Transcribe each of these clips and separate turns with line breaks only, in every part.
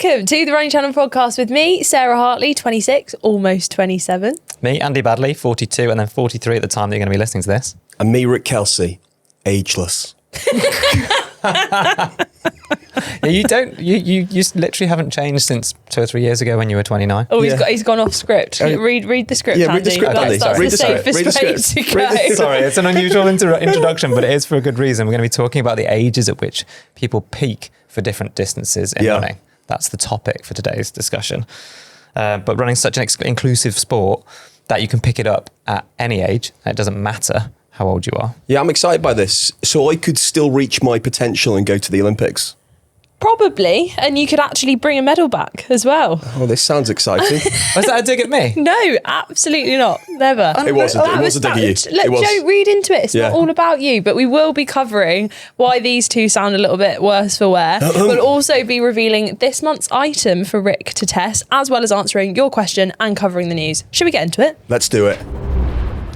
Welcome to the Running Channel podcast with me, Sarah Hartley, 26, almost 27.
Me, Andy Baddeley, 42, and then 43 at the time that you're going to be listening to this.
And me, Rick Kelsey, ageless.
Yeah, you literally haven't changed since 2 or 3 years ago when you were 29.
Oh, he's gone off script. Read the script,
yeah,
Andy.
read the script, Andy.
That's
Read
the
the script.
safest
Read the
way
script.
to go.
Sorry, it's an unusual introduction, but it is for a good reason. We're going to be talking about the ages at which people peak for different distances in running. That's the topic for today's discussion. But running is such an inclusive sport that you can pick it up at any age. And it doesn't matter how old you are.
Yeah, I'm excited by this. So I could still reach my potential and go to the Olympics.
Probably, and you could actually bring a medal back as well.
Oh, this sounds exciting.
Was that a dig at me?
No, absolutely not. Never.
It was a dig at you. It was.
Don't read into it. It's not all about you, but we will be covering why these two sound a little bit worse for wear. We'll also be revealing this month's item for Rick to test, as well as answering your question and covering the news. Should we get into it?
Let's do it.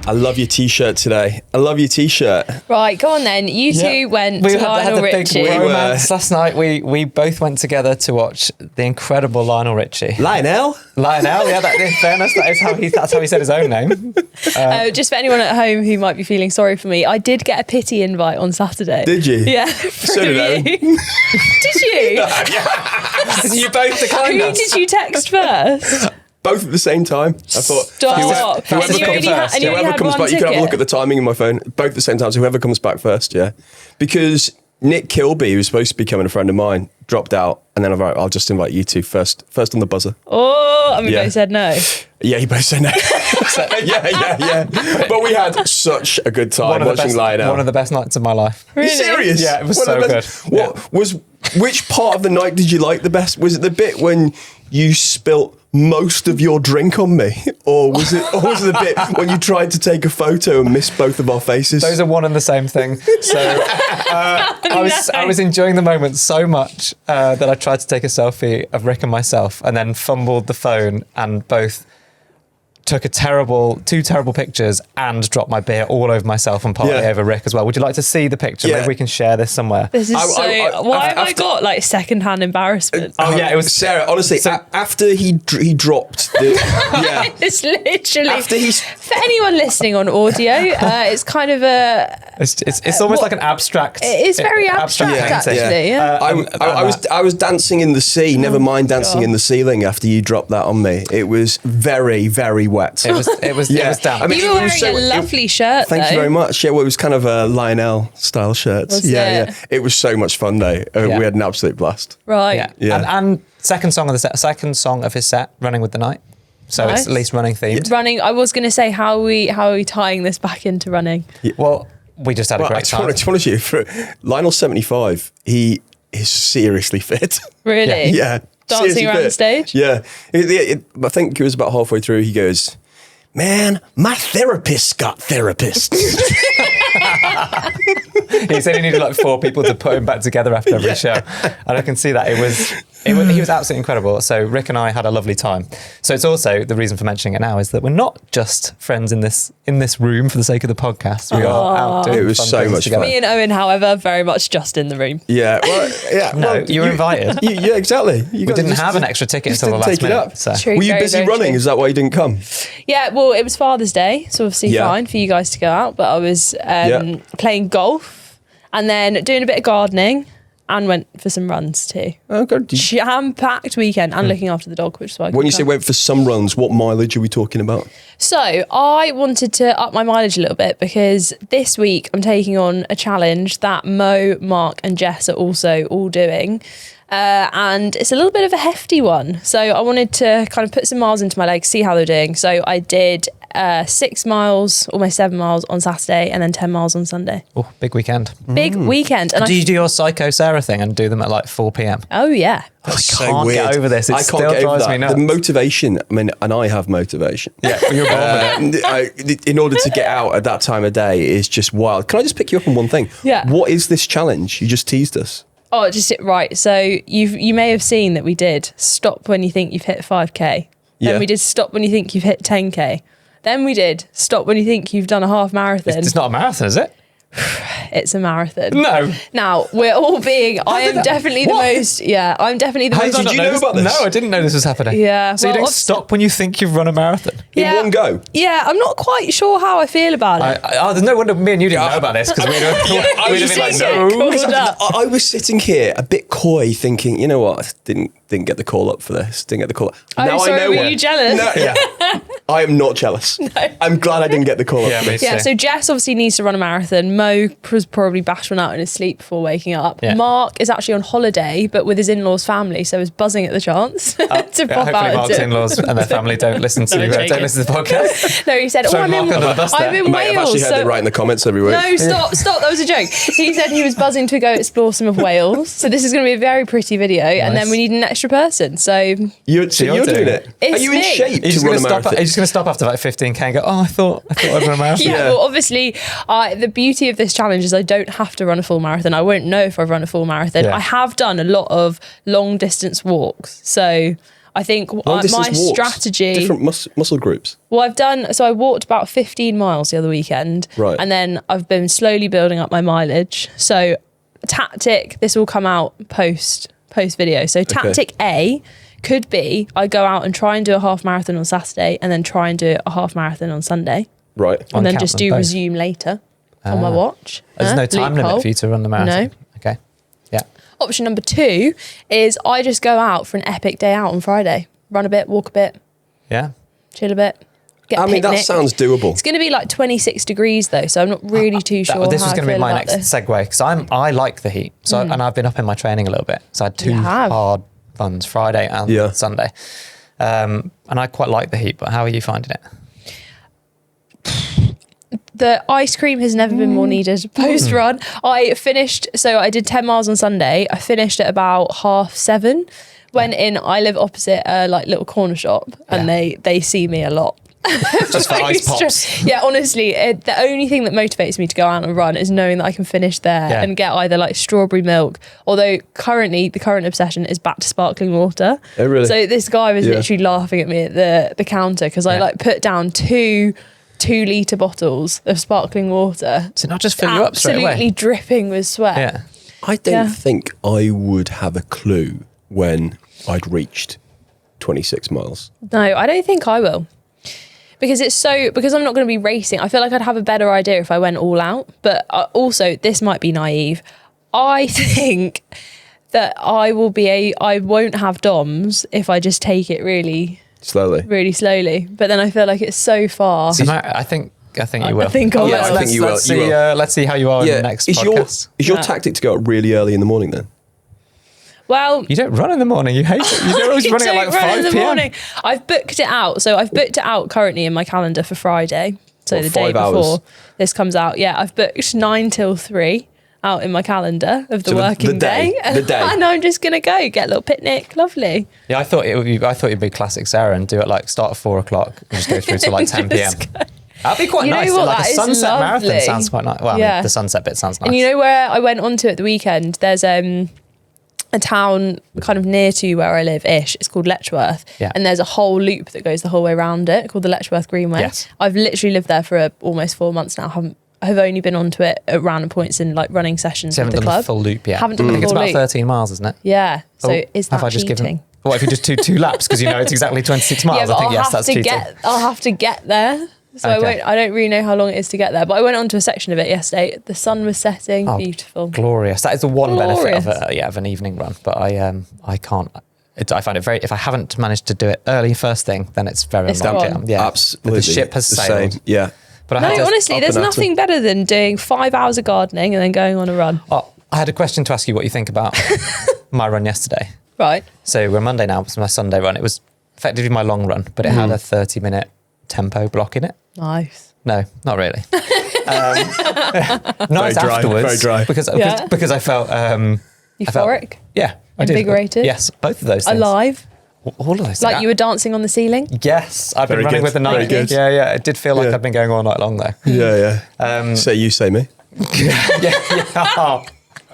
I love your T-shirt today. I love your T-shirt.
Right, go on then. You two went to Lionel Richie.
Big romance last night. We both went together to watch the incredible Lionel Richie.
Lionel?
Yeah, in fairness, that's how he said his own name.
Just for anyone at home who might be feeling sorry for me, I did get a pity invite on Saturday.
Did you?
Yeah.
So did Owen.
Did you?
You both declined
Who
us.
did you text first?
Both at the same time. I thought,
Stop.
whoever comes back, you can have a look at the timing in my phone. Both at the same time, so whoever comes back first, yeah. Because Nick Kilby, who was supposed to be becoming a friend of mine, dropped out. And then I'll just invite you two first on the buzzer.
Oh, and we both said no.
Yeah, you both said no. yeah. But we had such a good time watching Lionel.
One of the best nights of my life.
Really?
Are you serious?
Yeah, it was so good.
Which part of the night did you like the best? Was it the bit when you spilt most of your drink on me, or was it the bit when you tried to take a photo and missed both of our faces?
Those are one and the same thing. So I was enjoying the moment so much that I tried to take a selfie of Rick and myself, and then fumbled the phone and both took two terrible pictures and dropped my beer all over myself and partly over Rick as well. Would you like to see the picture?
Yeah.
Maybe we can share this somewhere.
This is why have I got like secondhand embarrassment?
Oh yeah, it was
Sarah. Honestly, after he dropped the
It's literally
after
for anyone listening on audio, it's kind of
it's almost like an abstract.
It is very abstract actually. Yeah.
I was dancing in the sea. Never mind dancing in the ceiling after you dropped that on me. It was very, very wet.
It was damp.
I mean, you were wearing a lovely shirt.
Thank you very much. Yeah, well, it was kind of a Lionel style shirt. Yeah. It was so much fun though. We had an absolute blast.
Right.
Yeah. And second song of his set, Running with the Night. So it's at least running themed.
Running. I was going to say, how are we tying this back into running?
Yeah. Well, we just had a great time.
To be honest with you, for Lionel 75, he is seriously fit.
Really?
Yeah.
Dancing around the stage?
Yeah. I think it was about halfway through, he goes, "Man, my therapist got therapists."
He said he needed like 4 people to put him back together after every show. And I can see that. He was absolutely incredible. So Rick and I had a lovely time. So it's also, the reason for mentioning it now is that we're not just friends in this room for the sake of the podcast. We are out doing
It was
fun
so
things
much
together.
fun.
Me and Owen, however, very much just in the room.
Yeah. Well, yeah.
No, you were invited.
Yeah, exactly.
We didn't have an extra ticket until the last minute. So.
True,
were you
very,
busy
very
running?
true.
Is that why you didn't come?
Yeah, well, it was Father's Day, so obviously fine for you guys to go out, but I was playing golf and then doing a bit of gardening and went for some runs too.
Oh, God.
Jam-packed weekend and looking after the dog, which is why I
When you say went for some runs, what mileage are we talking about?
So I wanted to up my mileage a little bit because this week I'm taking on a challenge that Mo, Mark and Jess are also all doing. And it's a little bit of a hefty one. So I wanted to kind of put some miles into my legs, see how they're doing. So I did 6 miles, almost 7 miles on Saturday and then 10 miles on Sunday.
Oh, big weekend.
Big weekend. And
Do you do your Psycho Sarah thing and do them at like 4 p.m?
Oh, yeah.
That's
I can't get over this. It still drives me nuts.
The motivation, I mean, and I have motivation.
Yeah, you're born with it.
In order to get out at that time of day is just wild. Can I just pick you up on one thing?
Yeah.
What is this challenge? You just teased us.
Oh, right. So you may have seen that we did stop when you think you've hit 5k. Then we did stop when you think you've hit 10k. Then we did stop when you think you've done a half marathon.
It's not a marathon, is it?
it's a marathon.
No.
Now, we're all being, I am definitely the most, I'm definitely the most.
Did you know about this?
No, I didn't know this was happening.
Yeah.
So you don't stop when you think you've run a marathon?
In one go?
Yeah, I'm not quite sure how I feel about it.
There's no wonder me and you didn't know about this because we'd have been like, no.
I was sitting here a bit coy thinking, you know what, I didn't get the call up for this, didn't get the call up.
Now sorry, I know were you jealous?
No, yeah. I am not jealous. No. I'm glad I didn't get the call up for this.
Yeah, so Jess obviously needs to run a marathon. Mo was probably bashed one out in his sleep before waking up. Yeah. Mark is actually on holiday, but with his in-laws' family, so is buzzing at the chance to pop out.
Hopefully Mark's in-laws and their family don't listen to the podcast.
No, he said, I'm in Wales.
I've actually heard it right in the comments every week.
No, stop, that was a joke. He said he was buzzing to go explore some of Wales. So this is going to be a very pretty video, and then we need an extra person. So
you're doing it.
Are
you in shape
to
run a marathon?
Are you just going to stop after like 15k and go, I thought I'd run a marathon?
Yeah, well, obviously, the beauty of this challenge is I don't have to run a full marathon. I won't know if I've run a full marathon. I have done a lot of long distance walks. So I think my strategy...
Different muscle groups?
Well, I walked about 15 miles the other weekend.
Right.
And then I've been slowly building up my mileage. So tactic, this will come out post video. So tactic A could be I go out and try and do a half marathon on Saturday and then try and do a half marathon on Sunday.
Right.
And then just do resume later on my watch.
There's no time limit for you to run the marathon?
No.
Okay. Yeah.
Option number 2 is I just go out for an epic day out on Friday. Run a bit, walk a bit.
Yeah.
Chill a bit.
I mean, that sounds doable.
It's going to be like 26 degrees though, so I'm not really too sure.
This was going to be my next
this.
segue because I like the heat. So and I've been up in my training a little bit. So I had 2 hard runs, Friday and Sunday. And I quite like the heat, but how are you finding it?
The ice cream has never been more needed post-run. I did 10 miles on Sunday. I finished at about 7:30. Went in, I live opposite a little corner shop and they see me a lot.
Just for ice pops.
Yeah, honestly, the only thing that motivates me to go out and run is knowing that I can finish there and get either like strawberry milk, although currently the current obsession is back to sparkling water.
Oh, really?
So this guy was literally laughing at me at the counter because I put down 2 2-litre bottles of sparkling water.
So not just fill you up straight away?
Absolutely dripping with sweat.
Yeah.
I don't think I would have a clue when I'd reached 26 miles.
No, I don't think I will. Because I'm not going to be racing. I feel like I'd have a better idea if I went all out. But also, this might be naive. I think that I won't have DOMs if I just take it really slowly. But then I feel like it's so far.
See, I think you will.
I think I will.
I think you will.
Let's see how you are in the next podcast.
Is your tactic to go up really early in the morning then?
Well,
you don't run in the morning. You hate it. You're always running at like 5 p.m.
I've booked it out. So I've booked it out currently in my calendar for Friday. So the day before this comes out. Yeah, I've booked 9 till 3 out in my calendar of the working day.
The day.
And I'm just going to go get a little picnic. Lovely.
Yeah, I thought it'd be classic Sarah and do it like start at 4 o'clock and just go through to like 10 p.m. That'd be quite nice. Like a sunset marathon sounds quite nice. Well, I mean, the sunset bit sounds nice.
And you know where I went on to at the weekend? There's a town kind of near to where I live-ish. It's called Lechworth.
Yeah.
And there's a whole loop that goes the whole way around it called the Lechworth Greenway.
Yes.
I've literally lived there for almost 4 months now. I've only been onto it at random points in like running sessions with the club.
Haven't done the full loop yet.
Haven't done the full loop.
I think it's about 13 miles, isn't it?
Yeah. So is that
have
cheating?
I just given? What if you just do 2 laps because you know it's exactly 26 miles?
Yeah,
I think that's cheating.
I'll have to get there. So I don't really know how long it is to get there. But I went onto a section of it yesterday. The sun was setting. Beautiful.
Glorious. That is the one benefit of an evening run. But I can't. I find it very. If I haven't managed to do it early first thing, then it's very unlucky. Yeah,
absolutely.
The ship has sailed.
Yeah.
But
honestly, there's nothing better than doing 5 hours of gardening and then going on a run.
Oh, I had a question to ask you what you think about my run yesterday.
Right.
So we're Monday now. It was my Sunday run. It was effectively my long run, but it had a 30-minute tempo block in it.
Nice.
No, not really. Nice
very dry,
afterwards.
very dry.
Because I felt...
euphoric?
I did.
Invigorated?
Yes, both of those things.
Alive?
All of those things.
Like you were dancing on the ceiling?
Yes, I've been
Very
running
good,
with the night.
very good.
Yeah. It did feel like I'd been going all night long though.
Yeah. Say you, say me.
Yeah.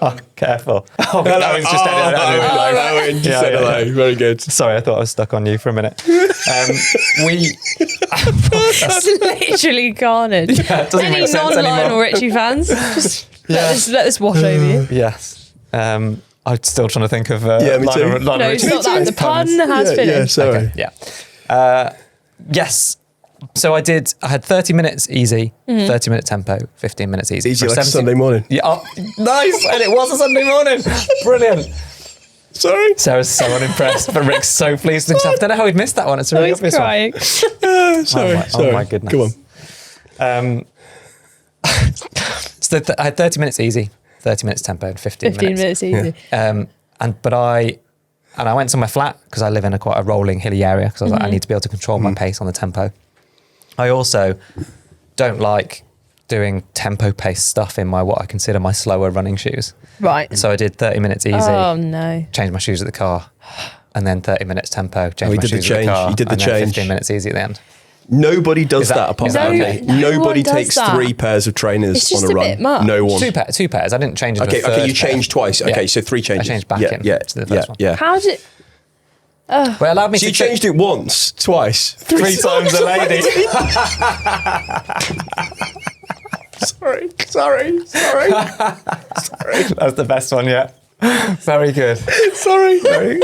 Oh, careful. Oh, Owen's just
Owen just said hello. Very good.
Sorry, I thought I was stuck on you for a minute.
It's literally carnage.
Yeah, it doesn't
Any
make sense
non-Lionel
anymore.
Richie fans? Let this wash over you.
Yes. I'm still trying to think of
me too.
No, it's not that. The pun has finished.
Sorry.
Okay, yeah. Yes. So I had 30 minutes easy, 30 minute tempo, 15 minutes easy.
Easy like a Sunday morning.
Yeah. Oh, nice. And it was a Sunday morning. Brilliant.
Sorry.
Sarah's so unimpressed, but Rick's so pleased with himself. I don't know how he'd missed that one. It's a really obvious
crying.
Sorry.
Oh my goodness.
Come on.
So I had 30 minutes easy, 30 minutes tempo, and 15 minutes
easy.
I went somewhere flat because I live in quite a rolling, hilly area because I was like, I need to be able to control my pace on the tempo. I also don't like doing tempo-paced stuff in what I consider my slower running shoes.
Right.
So I did 30 minutes easy.
Oh, no.
Changed my shoes at the car. And then 30 minutes tempo, changed my shoes at the car.
You did the
and
change.
Then 15 minutes easy at the end.
Nobody does that apart from me. Nobody
does
takes
that.
3 pairs of trainers
It's just
on a
a
run.
bit much.
No one.
Two pairs. I didn't change into a third
Okay, you
pair.
changed twice. Okay,
Yeah.
so 3 changes.
I changed back in to the first one.
Yeah.
How did...
Well, it allowed me
So
to
you changed it once, twice,
3 times a lady.
Sorry.
That's the best one yet. Very good.
Sorry.
crying?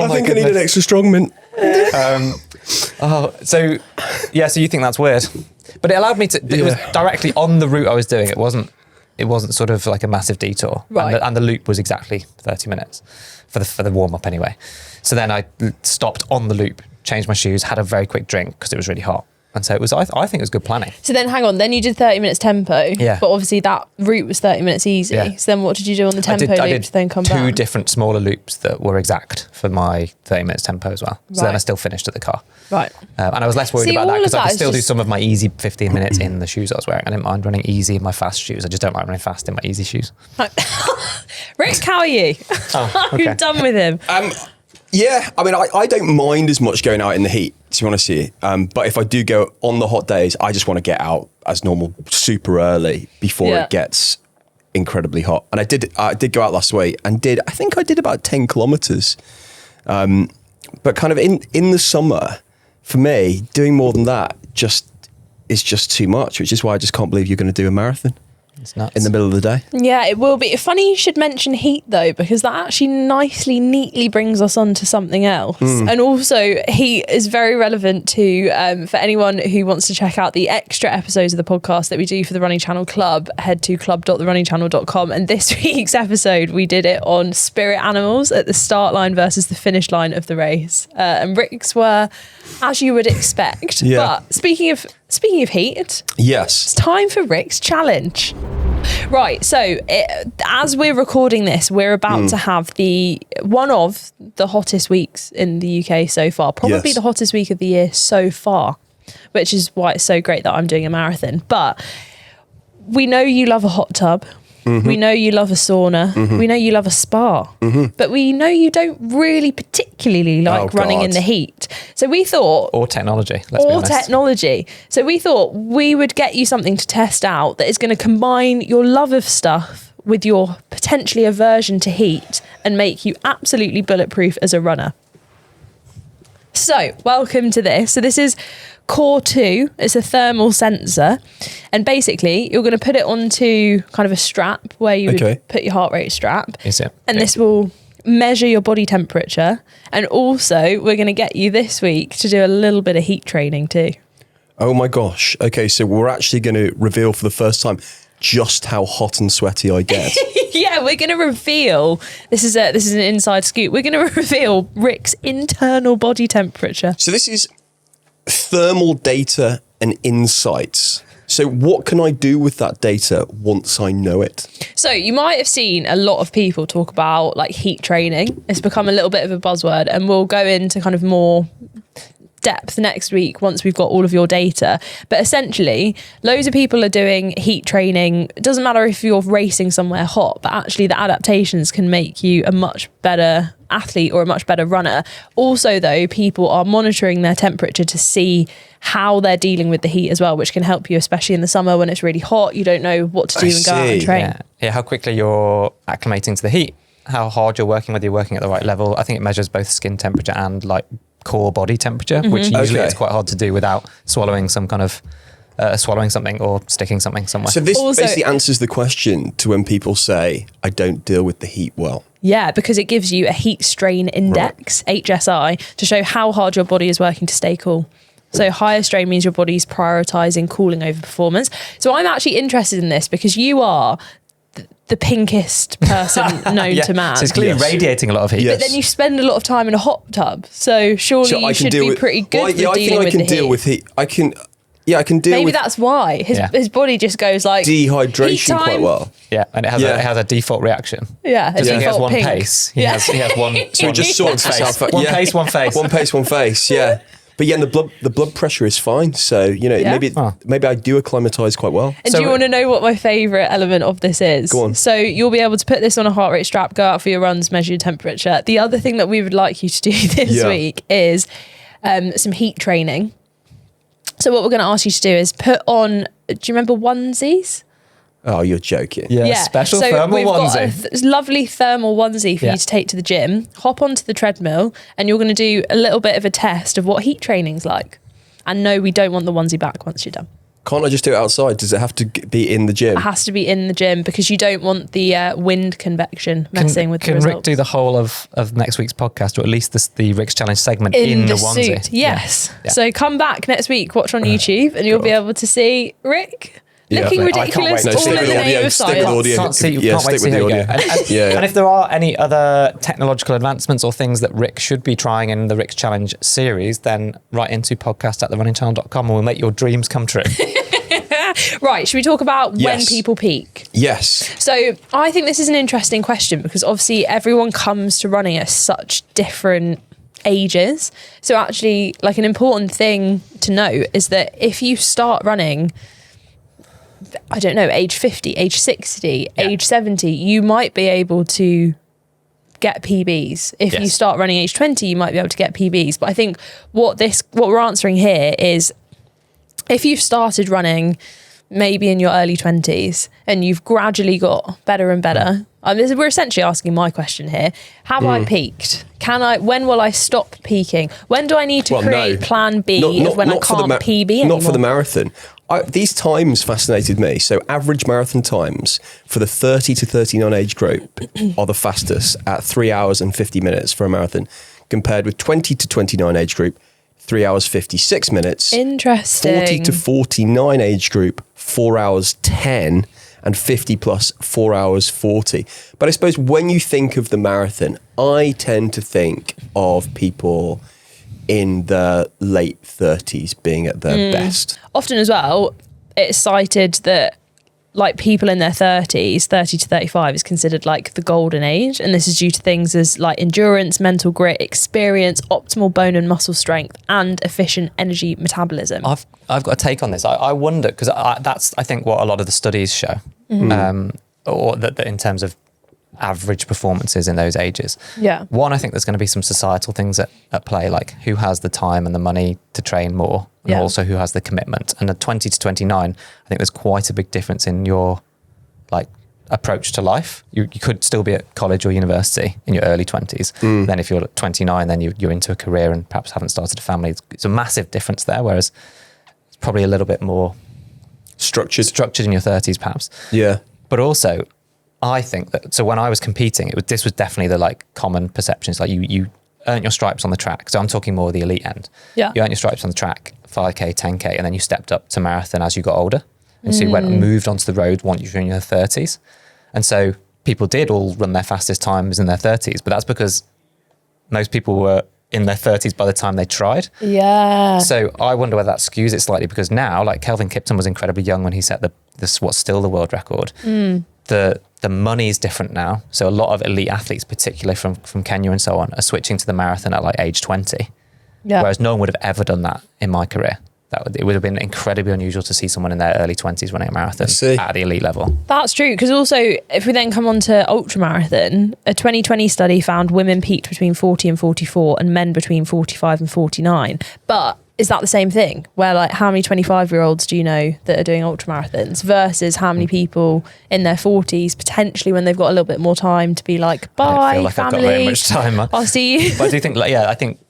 I think I need an extra strong mint.
So you think that's weird, but it allowed me to. It was directly on the route I was doing. It wasn't sort of like a massive detour.
Right.
And the loop was exactly 30 minutes for the warm up anyway. So then I stopped on the loop, changed my shoes, had a very quick drink because it was really hot. And so it was. I think it was good planning.
So then hang on, then you did 30 minutes tempo.
Yeah.
But obviously that route was 30 minutes easy.
Yeah.
So then what did you do on the tempo
I
loop
did
to then come
2
back?
different smaller loops that were exact for my 30 minutes tempo as well. So then
Right.
I still finished at the car.
Right.
And I was less worried
See,
about that
all
because
of
I
that
could
is
still do
just-
some of my easy 15 minutes in the shoes I was wearing. I didn't mind running easy in my fast shoes. I just don't like running fast in my easy shoes.
Rick, how are you?
okay.
I'm done with him.
Yeah, I mean, I don't mind as much going out in the heat, to be honest with you. But if I do go on the hot days, I just want to get out as normal super early before it gets incredibly hot. And I did go out last week and I think I did about 10 kilometers. But kind of in the summer, for me, doing more than that is just too much, which is why I just can't believe you're going to do a marathon.
It's nuts.
In the middle of the day.
Yeah, it will be. Funny you should mention heat though, because that actually neatly brings us on to something else. And also heat is very relevant to, for anyone who wants to check out the extra episodes of the podcast that we do for the Running Channel Club, head to club.therunningchannel.com. And this week's episode, we did it on spirit animals at the start line versus the finish line of the race. And Rick's were, as you would expect.
Yeah.
But speaking of heat,
Yes.
it's time for Rick's challenge. Right, so as we're recording this, we're about to have one of the hottest weeks in the UK so far, probably
Yes.
the hottest week of the year so far, which is why it's so great that I'm doing a marathon. But we know you love a hot tub. We know you love a sauna. We know you love a spa. But we know you don't really particularly like running in the heat. So we thought...
Or technology, let's be honest.
technology. So we thought we would get you something to test out that is going to combine your love of stuff with your potentially aversion to heat and make you absolutely bulletproof as a runner. So, welcome to this. So this is Core 2. It's a thermal sensor. And basically, you're going to put it onto kind of a strap where you would put your heart rate strap.
Is it?
And
Yeah.
this will measure your body temperature. And also, we're going to get you this week to do a little bit of heat training too.
Oh my gosh. Okay, so we're actually going to reveal for the first time just how hot and sweaty I get.
Yeah, we're going to reveal, this is an inside scoop, we're going to reveal Rick's internal body temperature.
So this is thermal data and insights. So what can I do with that data once I know it?
So you might have seen a lot of people talk about like heat training. It's become a little bit of a buzzword, and we'll go into kind of more depth next week once we've got all of your data. But essentially, loads of people are doing heat training. It doesn't matter if you're racing somewhere hot, but actually the adaptations can make you a much better athlete or a much better runner. Also though, people are monitoring their temperature to see how they're dealing with the heat as well, which can help you, especially in the summer when it's really hot. You don't know what to do and go out and train.
Yeah, how quickly you're acclimating to the heat, how hard you're working, whether you're working at the right level. I think it measures both skin temperature and like core body temperature, which usually is quite hard to do without swallowing some kind of swallowing something or sticking something somewhere.
So this
Also-
basically answers the question to when people say, I don't deal with the heat well.
Yeah, because it gives you a heat strain index, HSI, to show how hard your body is working to stay cool. So higher strain means your body's prioritising cooling over performance. So I'm actually interested in this because you are the pinkest person known to man.
So it's clearly radiating a lot of heat.
Yes.
But then you spend a lot of time in a hot tub. So surely
So I
you
can
should
deal
be
with,
pretty good
well,
with
yeah, I
dealing
think I
with
can
the
deal
heat.
with heat. I can deal
Maybe
with
that's why his body just goes like
dehydration
heat time.
quite well.
Yeah, and it has a default reaction.
Yeah, a
So he has
default
one
pink.
pace. He
Yeah.
has one.
So it just sorts
face.
itself out.
One
Yeah.
pace, one face.
One pace, one face. Yeah. But yeah, and the blood pressure is fine. So,
Yeah.
maybe I do acclimatise quite well.
And
So-
do you want to know what my favourite element of this is?
Go on.
So you'll be able to put this on a heart rate strap, go out for your runs, measure your temperature. The other thing that we would like you to do this week is some heat training. So what we're going to ask you to do is put on, do you remember onesies?
Oh, you're joking.
Yeah, special
so
thermal
we've got
onesie.
a lovely thermal onesie for
Yeah.
you to take to the gym. Hop onto the treadmill and you're going to do a little bit of a test of what heat training's like. And no, we don't want the onesie back once you're done.
Can't I just do it outside? Does it have to be in the gym?
It has to be in the gym because you don't want the wind convection messing with the
Can
results.
Rick do the whole of next week's podcast, or at least the Rick's Challenge segment in the onesie?
suit? Yes.
Yeah.
So come back next week, watch on YouTube, and you'll be able to see Rick looking
I
can't
ridiculous,
wait. No,
all
stick
in
with
the
the
name
audio,
of
stick with
science.
audio.
Can't see,
Yeah,
can't wait to
stick
see
with
how
the
you go.
audio.
And,
Yeah.
and if there are any other technological advancements or things that Rick should be trying in the Rick's Challenge series, then write into podcast@therunningchannel.com and we'll make your dreams come true.
Right, should we talk about when
Yes.
people peak?
Yes.
So I think this is an interesting question because obviously everyone comes to running at such different ages. So actually, like, an important thing to note is that if you start running, I don't know, age 50, age 60, age 70, you might be able to get PBs. If you
Yes.
start running age 20, you might be able to get PBs. But I think what we're answering here is if you've started running maybe in your early 20s and you've gradually got better and better, we're essentially asking my question here. Have I peaked? When will I stop peaking? When do I need to create plan B of when I can't PB anymore?
Not for the marathon. These times fascinated me. So average marathon times for the 30 to 39 age group are the fastest at 3 hours and 50 minutes for a marathon, compared with 20 to 29 age group, 3 hours 56 minutes.
Interesting.
40 to 49 age group, 4 hours 10, and 50 plus 4 hours 40. But I suppose when you think of the marathon, I tend to think of people in the late 30s being at their best.
Often as well, it's cited that like people in their 30s, 30 to 35 is considered like the golden age. And this is due to things as like endurance, mental grit, experience, optimal bone and muscle strength, and efficient energy metabolism.
I've got a take on this. I wonder, because that's, I think, what a lot of the studies show, or that in terms of average performances in those ages.
Yeah.
One, I think there's going to be some societal things at play, like who has the time and the money to train more, and also who has the commitment. And at 20 to 29, I think there's quite a big difference in your like approach to life. You could still be at college or university in your early 20s. Then if you're at 29, then you're into a career and perhaps haven't started a family. It's a massive difference there, whereas it's probably a little bit more structured in your 30s perhaps.
Yeah.
But also, I think that, so when I was competing, this was definitely the like common perception. It's like you earn your stripes on the track. So I'm talking more the elite end.
Yeah.
You earn your stripes on the track, 5K, 10K, and then you stepped up to marathon as you got older. And so you went and moved onto the road once you're in your 30s. And so people did all run their fastest times in their 30s, but that's because most people were in their 30s by the time they tried.
Yeah.
So I wonder whether that skews it slightly, because now, like Kelvin Kipton was incredibly young when he set this what's still the world record. The money is different now. So a lot of elite athletes, particularly from Kenya and so on, are switching to the marathon at like age 20.
Yeah.
Whereas no one would have ever done that in my career. It would have been incredibly unusual to see someone in their early 20s running a marathon at the elite level.
That's true, because also if we then come on to ultramarathon, a 2020 study found women peaked between 40 and 44 and men between 45 and 49. But is that the same thing? Where like how many 25-year-olds do you know that are doing ultramarathons versus how many people in their 40s potentially when they've got a little bit more time to be like, bye,
I don't feel like
family.
I've got very much time.
I'll see you.
But I do think, I think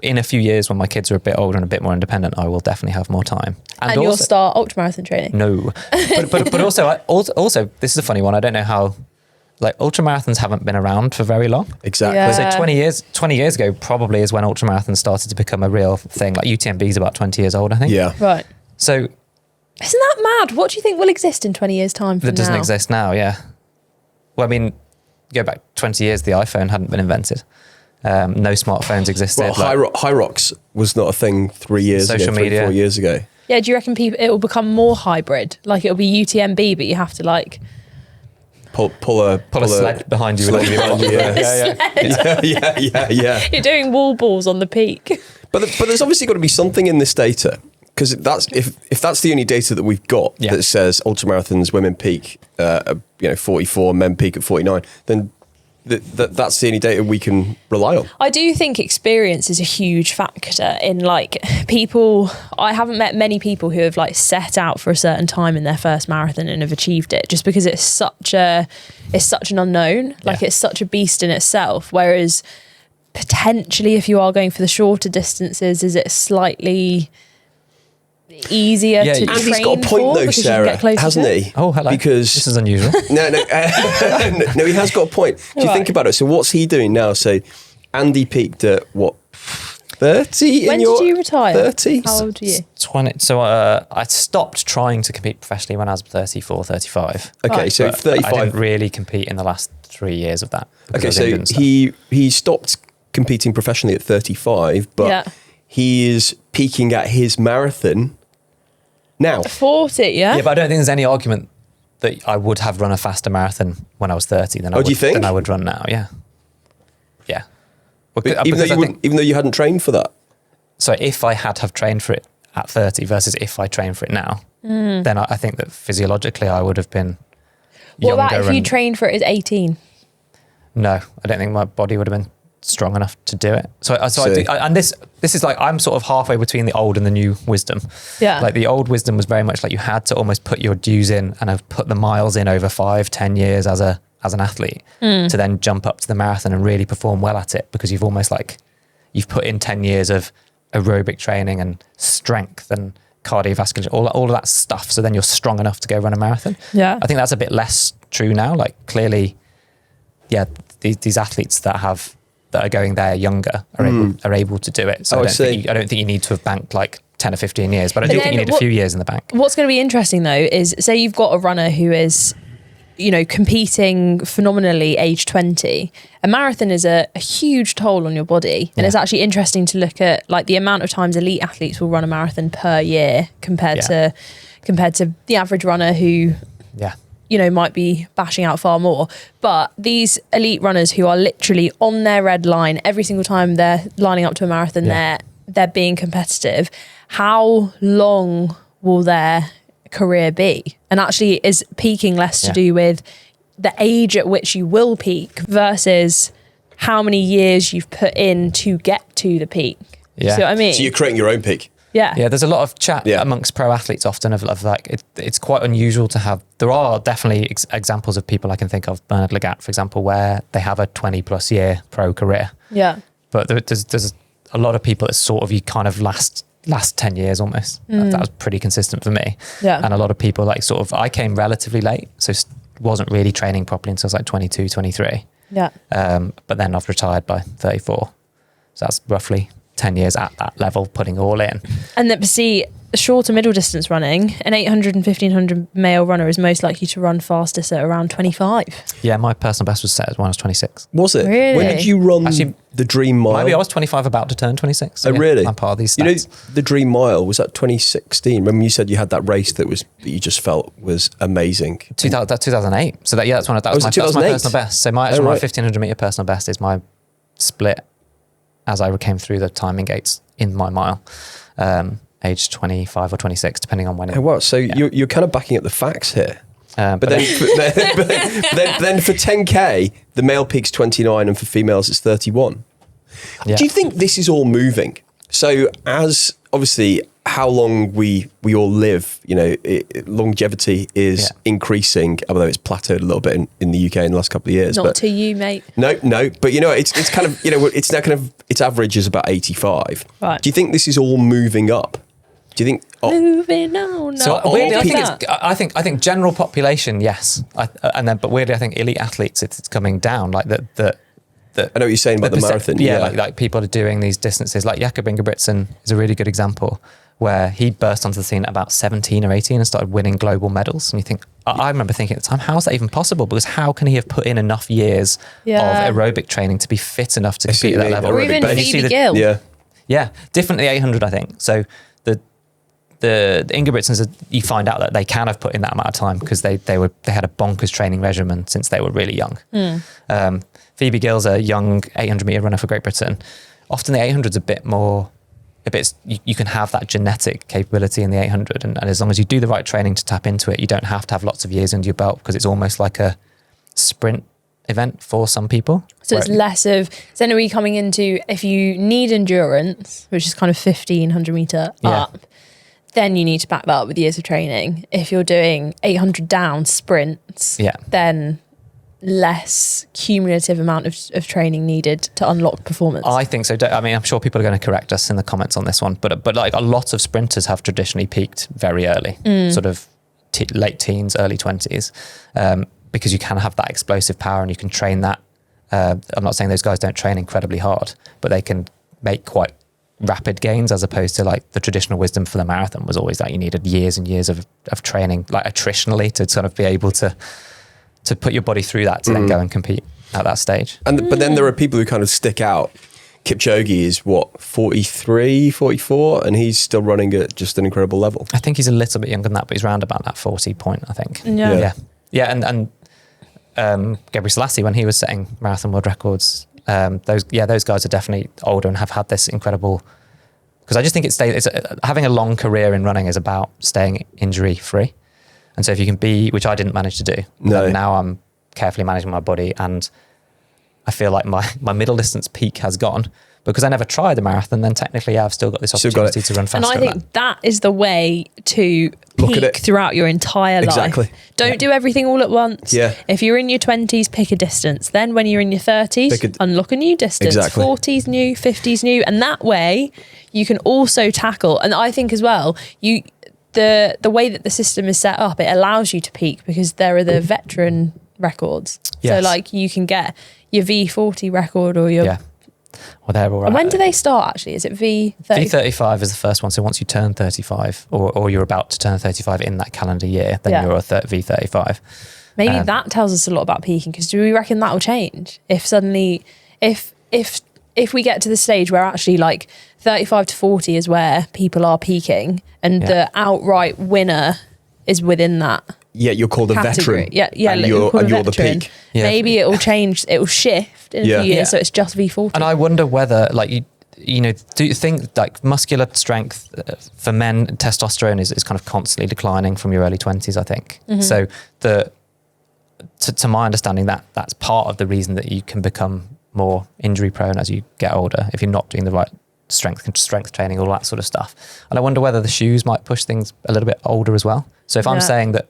in a few years when my kids are a bit older and a bit more independent, I will definitely have more time.
And you'll start ultramarathon training.
No, but also this is a funny one. I don't know how. Like ultramarathons haven't been around for very long.
Exactly.
Yeah.
So 20 years ago probably is when ultramarathons started to become a real thing. Like UTMB is about 20 years old, I think.
Yeah.
Right.
So
Isn't that mad? What do you think will exist in 20 years' time from
that doesn't
now?
exist now, yeah. Well, I mean, go back 20 years, the iPhone hadn't been invented. No smartphones existed.
Well, High Rocks was not a thing 3 years ago,
Social media.
4 years ago.
Yeah, do you reckon it will become more hybrid? Like it'll be UTMB, but you have to like...
Pull a
sled behind you.
sled behind you,
Yeah.
yeah.
You're doing wall balls on the peak.
But there's obviously got to be something in this data, because if that's the only data that we've got that says ultramarathons women peak 44, men peak at 49, then that's the only data we can rely on.
I do think experience is a huge factor in like people. I haven't met many people who have like set out for a certain time in their first marathon and have achieved it, just because it's such an unknown. Like it's such a beast in itself. Whereas potentially, if you are going for the shorter distances, is it slightly easier to train
Andy's got a point
for
though,
because
Sarah,
you can get closer
hasn't
to it?
he?
Oh, hello.
Because
this is unusual.
No, he has got a point. Do you think about it? So what's he doing now? So Andy peaked at what, 30?
When did you retire?
30?
How old are you?
20. So I stopped trying to compete professionally when I was 34, 35.
Okay,
Right.
so
But
35.
I didn't really compete in the last 3 years of that. because
Okay,
I was
so
injured and stuff.
he stopped competing professionally at 35, but he is peaking at his marathon now.
40, yeah?
Yeah, but I don't think there's any argument that I would have run a faster marathon when I was 30 than
do you think?
than I would run now. Yeah. Yeah. Well,
But
because I think-
even though you hadn't trained for that.
so if I had have trained for it at 30 versus if I train for it now, then I think that physiologically I would have been
What
younger.
about if you
and-
trained for it as 18?
No, I don't think my body would have been strong enough to do it. So I
See.
do, and this is like, I'm sort of halfway between the old and the new wisdom.
Yeah.
Like the old wisdom was very much like you had to almost put your dues in and have put the miles in over 5-10 years as an athlete to then jump up to the marathon and really perform well at it, because you've almost like, you've put in 10 years of aerobic training and strength and cardiovascular, all of that stuff. So then you're strong enough to go run a marathon.
Yeah.
I think that's a bit less true now. Like clearly, yeah, these athletes that are going there younger are able to do it. So
Oh,
I don't think you need to have banked like 10 or 15 years, but I
But
do think you
then
need a few years in the bank.
What's going to be interesting though is, say you've got a runner who is, competing phenomenally age 20. A marathon is a huge toll on your body. And it's actually interesting to look at like the amount of times elite athletes will run a marathon per year compared to the average runner who might be bashing out far more. But these elite runners who are literally on their red line every single time they're lining up to a marathon, they're being competitive. How long will their career be? And actually is peaking less to do with the age at which you will peak versus how many years you've put in to get to the peak.
Yeah.
See what I mean?
So you're creating your own peak.
Yeah.
Yeah, there's a lot of chat amongst pro athletes often of like, it's quite unusual to have, there are definitely examples of people I can think of, Bernard Lagat, for example, where they have a 20 plus year pro career.
Yeah.
But there's a lot of people that sort of, you kind of last 10 years almost. That was pretty consistent for me.
Yeah.
And a lot of people like sort of, I came relatively late, so wasn't really training properly until I was like 22, 23.
Yeah.
But then I've retired by 34. So that's roughly 10 years at that level, putting all in.
And that, see, shorter middle distance running, an 800 and 1500 male runner is most likely to run fastest at around 25.
Yeah, my personal best was set when I was 26.
Was it?
Really?
When did you run
Actually,
the Dream Mile?
Maybe I was 25 about to turn 26. So
Oh, really?
I'm part of these stats.
The Dream Mile, was that 2016? Remember you said you had that race that you just felt was amazing?
2008. So that's one of
was
my
it 2008?
personal best. So my 1500 meter personal best is my split as I came through the timing gates in my mile, age 25 or 26, depending on when it.
Oh, wow. So you're kind of backing up the facts here. But then for 10K, the male peak's 29 and for females it's 31.
Yeah.
Do you think this is all moving? So as obviously how long we all live, longevity is increasing, although it's plateaued a little bit in the UK in the last couple of years.
Not to you, mate.
No, but it's kind of, it's now kind of, its average is about 85.
Right.
Do you think this is all moving up? Do you think
moving on?
So weirdly, I think general population, yes, but weirdly, I think elite athletes, it's coming down. Like that.
I know what you're saying about the marathon.
Yeah, like people are doing these distances. Like Jakob Ingebrigtsen is a really good example, where he burst onto the scene at about 17 or 18 and started winning global medals. And you think, I remember thinking at the time, how is that even possible? Because how can he have put in enough years of aerobic training to be fit enough to compete at that level?
Or even Phoebe Gill.
Yeah,
different the 800, I think. So the Ingebrigtsens, you find out that they can have put in that amount of time because they had a bonkers training regimen since they were really young. Phoebe Gill's a young 800 meter runner for Great Britain. Often the 800's you can have that genetic capability in the 800, and as long as you do the right training to tap into it, you don't have to have lots of years under your belt, because it's almost like a sprint event for some people.
So it's less of, so then are we coming into, if you need endurance, which is kind of 1500 meter up, then you need to back that up with years of training. If you're doing 800 down sprints, then less cumulative amount of training needed to unlock performance.
I think so. I mean, I'm sure people are going to correct us in the comments on this one, but like a lot of sprinters have traditionally peaked very early, sort of late teens, early 20s, because you can have that explosive power and you can train that. I'm not saying those guys don't train incredibly hard, but they can make quite rapid gains, as opposed to like the traditional wisdom for the marathon was always that you needed years and years of training, like attritionally, to sort of be able to put your body through that to then go and compete at that stage.
But then there are people who kind of stick out. Kipchoge is 43, 44, and he's still running at just an incredible level.
I think he's a little bit younger than that, but he's around about that 40 point, I think.
Yeah.
And Gebre Selassie, when he was setting marathon world records, those guys are definitely older and have had this incredible, because I just think having a long career in running is about staying injury free. And so if you can be, which I didn't manage to do, now I'm carefully managing my body, and I feel like my middle distance peak has gone, because I never tried the marathon. Then technically I've still got this opportunity to run faster.
And I think that is the way to peak throughout your entire life. Don't do everything all at once. If you're in your 20s, pick a distance. Then when you're in your 30s, unlock a new distance. 40s new, 50s new. And that way you can also tackle. And I think as well, the way that the system is set up, it allows you to peak, because there are the veteran records. So like you can get your V40 record or your...
Well, they're all right.
And when do they start, actually? Is it V30?
V35 is the first one. So once you turn 35, or you're about to turn 35 in that calendar year, then you're a V35.
Maybe that tells us a lot about peaking, because do we reckon that will change? If suddenly, if we get to the stage where actually like 35 to 40 is where people are peaking, and the outright winner is within that.
Yeah, you're called
category.
a veteran.
And
you're the peak.
Maybe it will change. It will shift in a few years, so it's just V40.
And I wonder whether, like, do you think like muscular strength for men, testosterone is kind of constantly declining from your early 20s, I think. So to my understanding, that's part of the reason that you can become more injury prone as you get older, if you're not doing the right strength training, all that sort of stuff. And I wonder whether the shoes might push things a little bit older as well. So if I'm saying that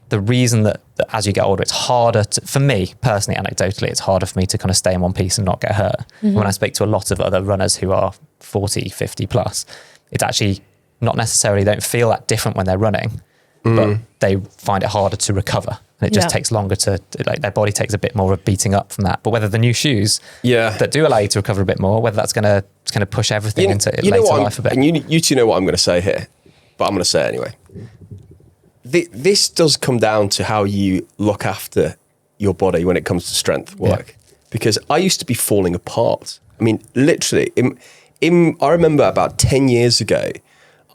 the reason that as you get older, it's harder for me personally, anecdotally, it's harder for me to kind of stay in one piece and not get hurt. When I speak to a lot of other runners who are 40, 50 plus, it's actually not necessarily, they don't feel that different when they're running, but they find it harder to recover. And it just takes longer like their body takes a bit more of beating up from that. But whether the new shoes that do allow you to recover a bit more, whether that's going to push everything into later life a bit.
And you two know what I'm going to say here, but I'm going to say it anyway. This does come down to how you look after your body when it comes to strength work. Because I used to be falling apart. I mean, literally, I remember about 10 years ago,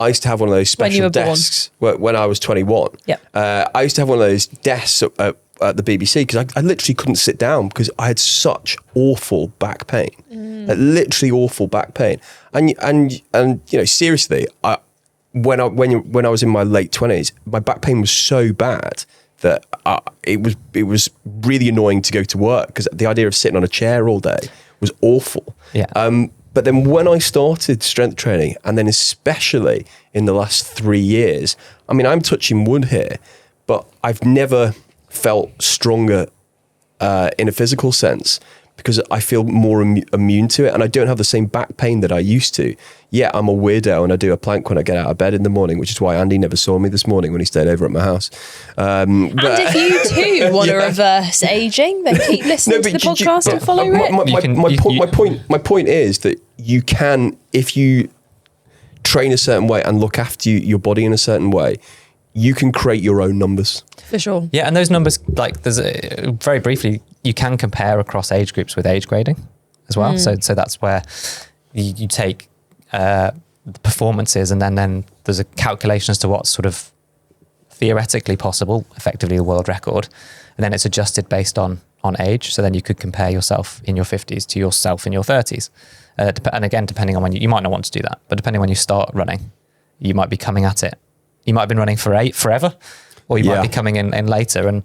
I used to have one of those special desks when I was 21. I used to have one of those desks at the BBC, because I literally couldn't sit down because I had such awful back pain, literally awful back pain. And seriously, when I was in my late 20s, my back pain was so bad that it was really annoying to go to work, because the idea of sitting on a chair all day was awful. But then when I started strength training, and then especially in the last 3 years, I mean, I'm touching wood here, but I've never felt stronger in a physical sense, because I feel more immune to it, and I don't have the same back pain that I used to. Yeah, I'm a weirdo and I do a plank when I get out of bed in the morning, which is why Andy never saw me this morning when he stayed over at my house.
And if you too want to reverse aging, then keep listening to the podcast and follow Rick.
My point is that you can, if you train a certain way and look after your body in a certain way, you can create your own numbers.
For sure.
Yeah, and those numbers, like, very briefly, you can compare across age groups with age grading as well. So that's where you take the performances, and then there's a calculation as to what's sort of theoretically possible, effectively the world record, and then it's adjusted based on age. So then you could compare yourself in your 50s to yourself in your 30s. And again, depending on when you might not want to do that, but depending on when you start running, you might be coming at it. You might have been running forever, or you might be coming in later. And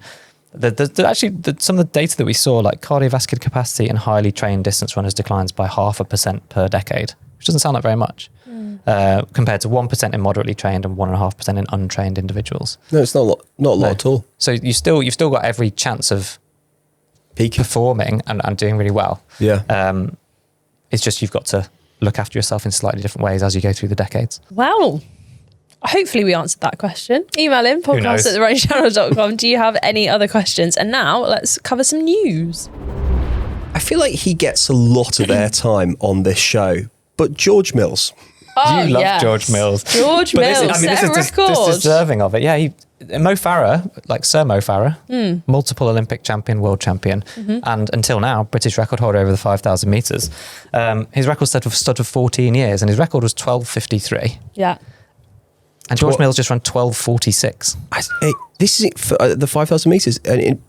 some of the data that we saw, like cardiovascular capacity in highly trained distance runners declines by 0.5% per decade, which doesn't sound like very much, compared to 1% in moderately trained and 1.5% in untrained individuals.
No, it's not a lot at all.
So you've still got every chance of
peaking,
performing and doing really well.
Yeah.
It's just you've got to look after yourself in slightly different ways as you go through the decades.
Well, hopefully we answered that question. Email in podcast@therunningchannel.com. Do you have any other questions? And now let's cover some news.
I feel like he gets a lot of airtime on this show, but George Mills.
Oh,
you love George Mills.
George Mills,
this is deserving of it. Yeah, Mo Farah, like Sir Mo Farah, multiple Olympic champion, world champion, and until now, British record holder over the 5,000 metres. His record stood for 14 years, and his record was 12:53.
Yeah.
And George Mills just ran 12:46.
This is for the 5,000 metres,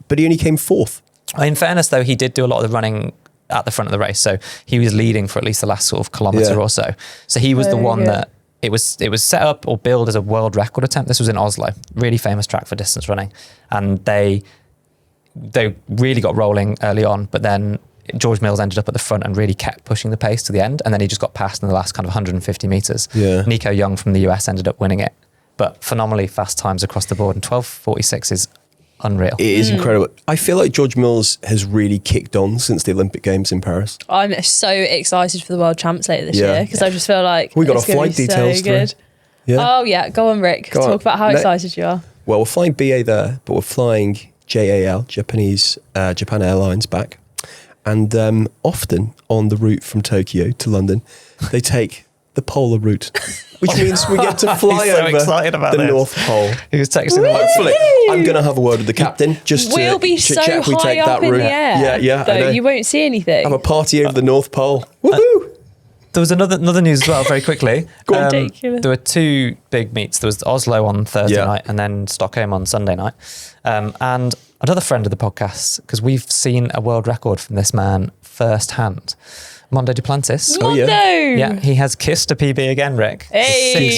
but he only came fourth.
In fairness, though, he did do a lot of the running at the front of the race, so he was leading for at least the last sort of kilometre or so. So he was the one that it was set up or billed as a world record attempt. This was in Oslo, really famous track for distance running, and they really got rolling early on, but then George Mills ended up at the front and really kept pushing the pace to the end, and then he just got passed in the last kind of 150 metres.
Yeah.
Nico Young from the US ended up winning it, but phenomenally fast times across the board, and 12:46 is unreal.
It is incredible. I feel like George Mills has really kicked on since the Olympic Games in Paris.
I'm so excited for the World Champs later this year, because I just feel like
we got our flight details through.
Yeah. Oh yeah, go on, Rick. Talk about how excited you are.
Well, we're flying BA there, but we're flying JAL, Japan Airlines back. And often on the route from Tokyo to London, they take the polar route, which means we get to fly over the North Pole.
He was texting them.
Hopefully, I'm going to have a word with the captain just
we'll be so
check we
high
take
up
that
in
route.
the air.
Yeah.
Though you won't see anything.
Have a party over the North Pole. Woohoo!
There was another news as well, very quickly.
Ridiculous.
There were two big meets. There was Oslo on Thursday night and then Stockholm on Sunday night. And another friend of the podcast, because we've seen a world record from this man firsthand. Mondo Duplantis.
Oh
yeah, he has kissed a PB again, Rick.
Hey.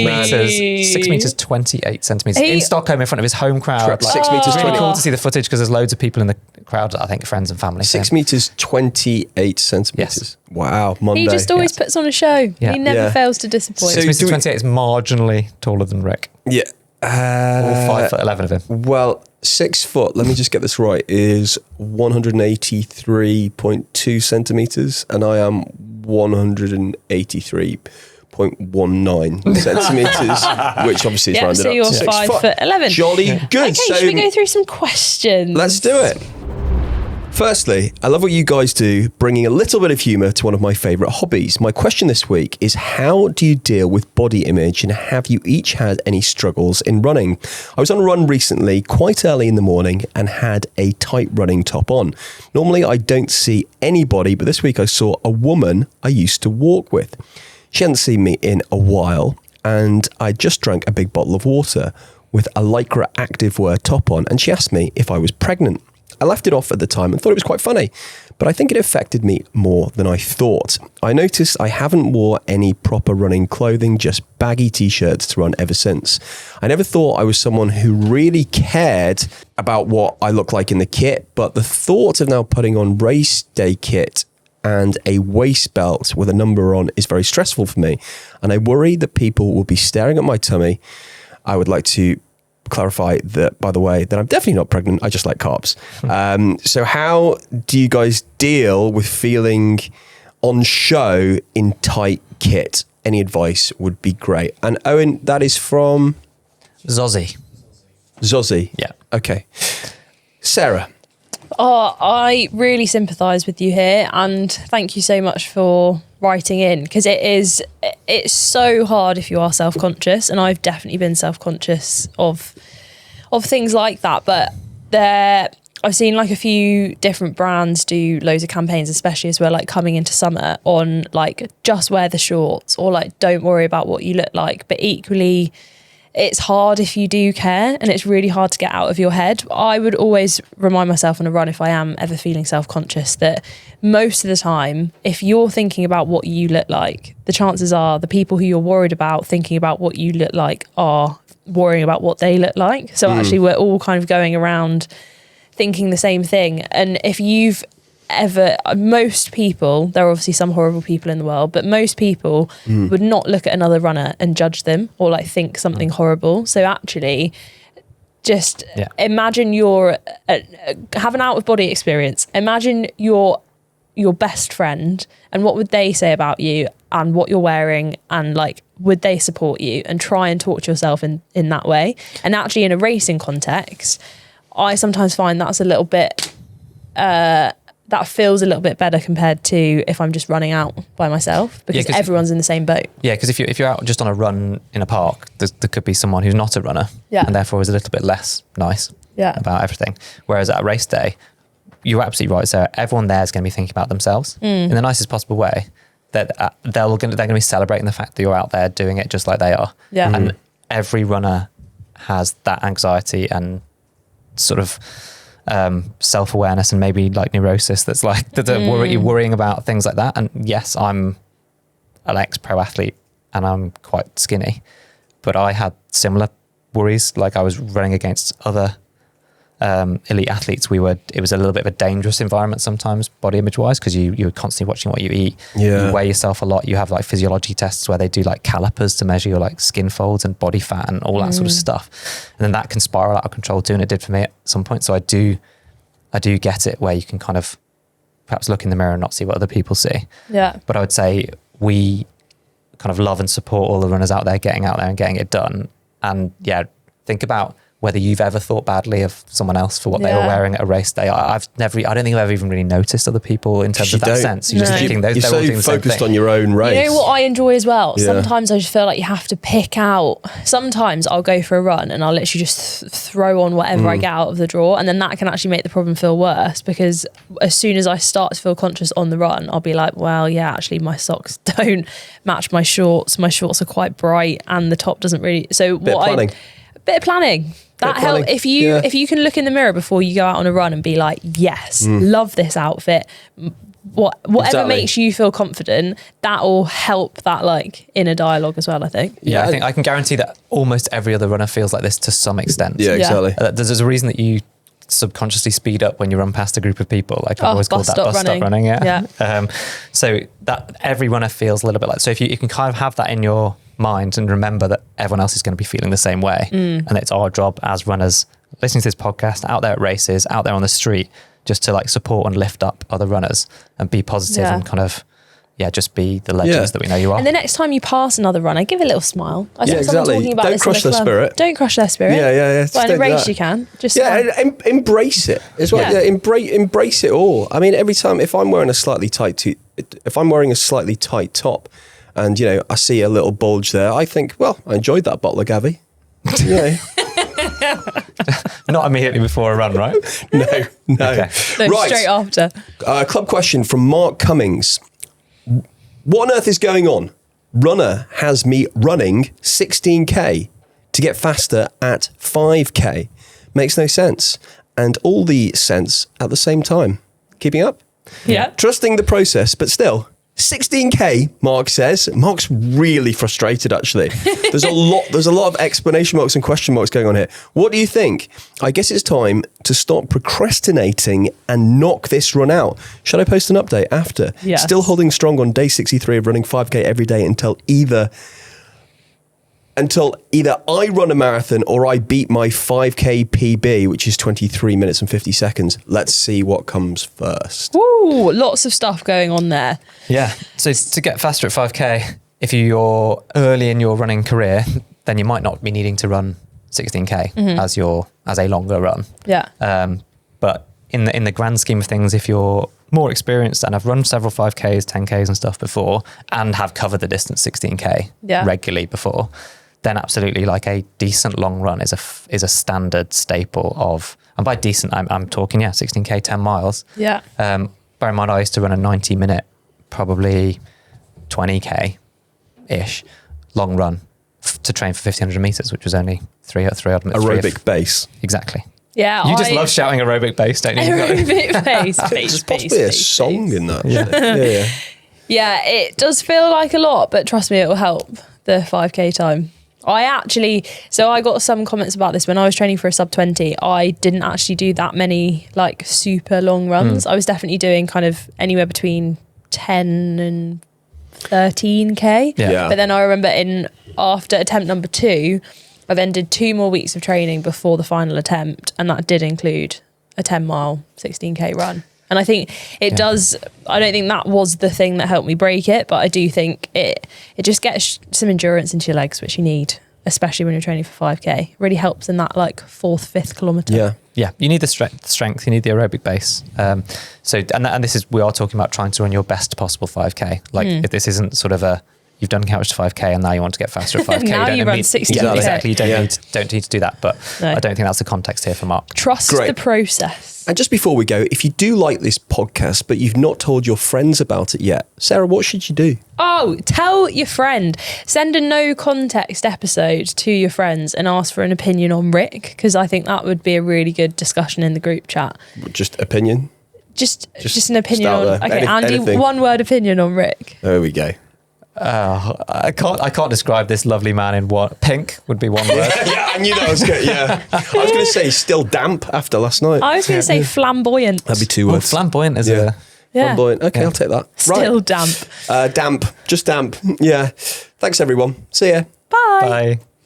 6 meters 28 centimeters in Stockholm in front of his home crowd.
6 meters.
Really cool to see the footage because there's loads of people in the crowd. I think friends and family.
6 meters 28 centimeters.
Yes.
Wow, Mondo.
He just always puts on a show.
Yeah.
He never fails to disappoint.
6 meters 28 is marginally taller than Rick.
Yeah.
All 5'11" of him.
Well, 6 foot, let me just get this right, is 183.2 centimeters, and I am 183.19 centimeters, which obviously is rounded
so
up
you're
to 6 foot.
5'11".
Jolly good.
Okay, should we go through some questions?
Let's do it. Firstly, I love what you guys do, bringing a little bit of humour to one of my favourite hobbies. My question this week is, how do you deal with body image, and have you each had any struggles in running? I was on a run recently, quite early in the morning, and had a tight running top on. Normally, I don't see anybody, but this week I saw a woman I used to walk with. She hadn't seen me in a while, and I just drank a big bottle of water with a Lycra activewear top on, and she asked me if I was pregnant. I laughed it off at the time and thought it was quite funny, but I think it affected me more than I thought. I noticed I haven't wore any proper running clothing, just baggy t-shirts to run ever since. I never thought I was someone who really cared about what I look like in the kit, but the thought of now putting on race day kit and a waist belt with a number on is very stressful for me. And I worry that people will be staring at my tummy. I would like to clarify that, by the way, that I'm definitely not pregnant. I just like carbs. So how do you guys deal with feeling on show in tight kit? Any advice would be great. And Owen, that is from...
Zozzy.
Yeah. Okay. Sarah.
Oh, I really sympathise with you here, and thank you so much for writing in, because it's so hard if you are self-conscious, and I've definitely been self-conscious of things like that. But I've seen like a few different brands do loads of campaigns, especially as we're like coming into summer, on like just wear the shorts, or like don't worry about what you look like. But equally, it's hard if you do care, and it's really hard to get out of your head. I would always remind myself on a run, if I am ever feeling self-conscious, that most of the time, if you're thinking about what you look like, the chances are the people who you're worried about thinking about what you look like are worrying about what they look like. So actually we're all kind of going around thinking the same thing. And if you've ever, most people, there are obviously some horrible people in the world, but most people would not look at another runner and judge them or like think something horrible. So actually just imagine have an out of body experience. Imagine your best friend, and what would they say about you and what you're wearing, and like, would they support you? And try and talk to yourself in that way. And actually in a racing context, I sometimes find that's a little bit, that feels a little bit better compared to if I'm just running out by myself, because everyone's in the same boat.
Yeah, because if you're out just on a run in a park, there could be someone who's not a runner, and therefore is a little bit less nice about everything. Whereas at a race day, you're absolutely right, Sarah. Everyone there is going to be thinking about themselves in the nicest possible way. That they're going to be celebrating the fact that you're out there doing it just like they are. Yeah. And every runner has that anxiety and sort of self-awareness and maybe like neurosis that's like you're worrying about things like that. And yes, I'm an ex-pro athlete and I'm quite skinny, but I had similar worries. Like I was running against other elite athletes. It was a little bit of a dangerous environment sometimes, body image wise, because you're constantly watching what you eat. You weigh yourself a lot. You have like physiology tests where they do like calipers to measure your like skin folds and body fat and all that sort of stuff, and then that can spiral out of control too, and it did for me at some point. So I do get it, where you can kind of perhaps look in the mirror and not see what other people see. But I would say we kind of love and support all the runners out there getting out there and getting it done. And think about whether you've ever thought badly of someone else for what they were wearing at a race day. I don't think I've ever even really noticed other people in terms of that sense. You're just thinking they're all doing the same thing.
You're so focused on your own race.
You know what I enjoy as well? Sometimes I just feel like you have to pick out. Sometimes I'll go for a run and I'll literally just throw on whatever I get out of the drawer, and then that can actually make the problem feel worse, because as soon as I start to feel conscious on the run, I'll be like, well, yeah, actually my socks don't match my shorts. My shorts are quite bright and the top doesn't really. So bit of planning. That helps if you can look in the mirror before you go out on a run and be like, yes, love this outfit. Whatever makes you feel confident, that will help that like inner dialogue as well, I think.
Yeah, I think I can guarantee that almost every other runner feels like this to some extent.
Yeah, exactly.
There's a reason that you subconsciously speed up when you run past a group of people. Like I've always called that bus stop running. So that every runner feels a little bit like, so if you can kind of have that in your mind and remember that everyone else is going to be feeling the same way, and it's our job as runners listening to this podcast, out there at races, out there on the street, just to like support and lift up other runners and be positive and kind of just be the legends that we know you are.
And the next time you pass another runner, give a little smile. I saw someone talking about
Don't crush their spirit.
Don't crush their spirit. Well, in a race you can. Just
embrace it as well. Embrace it all. I mean, every time if I'm wearing a slightly tight top, and I see a little bulge there, I think, well, I enjoyed that bottle of Gavi.
Not immediately before a run, right?
No.
Right. Straight after.
Club question from Mark Cummings. What on earth is going on? Runner has me running 16k to get faster at 5k. Makes no sense. And all the sense at the same time. Keeping up?
Yeah.
Trusting the process, but still, 16K, Mark says. Mark's really frustrated, actually. There's a lot of exclamation marks and question marks going on here. What do you think? I guess it's time to stop procrastinating and knock this run out. Shall I post an update after?
Yes.
Still holding strong on day 63 of running 5K every day until either I run a marathon or I beat my 5K PB, which is 23 minutes and 50 seconds. Let's see what comes first.
Ooh, lots of stuff going on there.
Yeah. So to get faster at 5K, if you're early in your running career, then you might not be needing to run 16K as a longer run.
Yeah.
But in the grand scheme of things, if you're more experienced and have run several 5Ks, 10Ks and stuff before, and have covered the distance 16K regularly before, then absolutely, like, a decent long run is a standard staple of, and by decent, I'm talking 16K, 10 miles.
Yeah.
Bear in mind, I used to run a 90-minute, probably 20K ish long run to train for 1500 meters, which was only three odd minutes.
Aerobic base.
Exactly.
Yeah.
You just love shouting aerobic bass, don't you?
Aerobic bass.
There's possibly a song in that.
Yeah.
Yeah, it does feel like a lot, but trust me, it will help the 5K time. I got some comments about this when I was training for a sub 20. I didn't actually do that many like super long runs. I was definitely doing kind of anywhere between 10 and 13K.
Yeah.
But then I remember after attempt number 2, I then did 2 more weeks of training before the final attempt, and that did include a 10-mile 16K run. And I think it does, I don't think that was the thing that helped me break it, but I do think it just gets some endurance into your legs, which you need, especially when you're training for 5K. It really helps in that like 4th, 5th kilometre.
Yeah, you need the strength, you need the aerobic base. And this is, we are talking about trying to run your best possible 5K. Like, if this isn't sort of you've done couch to 5K and now you want to get faster at 5K.
Now you run 60.
Yeah, exactly. You don't need to do that. But
no.
I don't think that's the context here for Mark.
Trust the process.
And just before we go, if you do like this podcast, but you've not told your friends about it yet, Sarah, what should you do?
Oh, tell your friend. Send a no context episode to your friends and ask for an opinion on Rick, because I think that would be a really good discussion in the group chat.
Just opinion?
Just an opinion on... Okay, Andy,
anything.
1 word opinion on Rick.
There we go.
I can't describe this lovely man in one. Pink would be 1 word.
Yeah, I knew that was good. Yeah, I was going to say still damp after last night.
I was going to say flamboyant.
That'd be 2 words.
Flamboyant is
Yeah.
Flamboyant. Okay, I'll take that.
Still damp.
Damp. Just damp. Yeah. Thanks, everyone. See ya.
Bye.
Bye.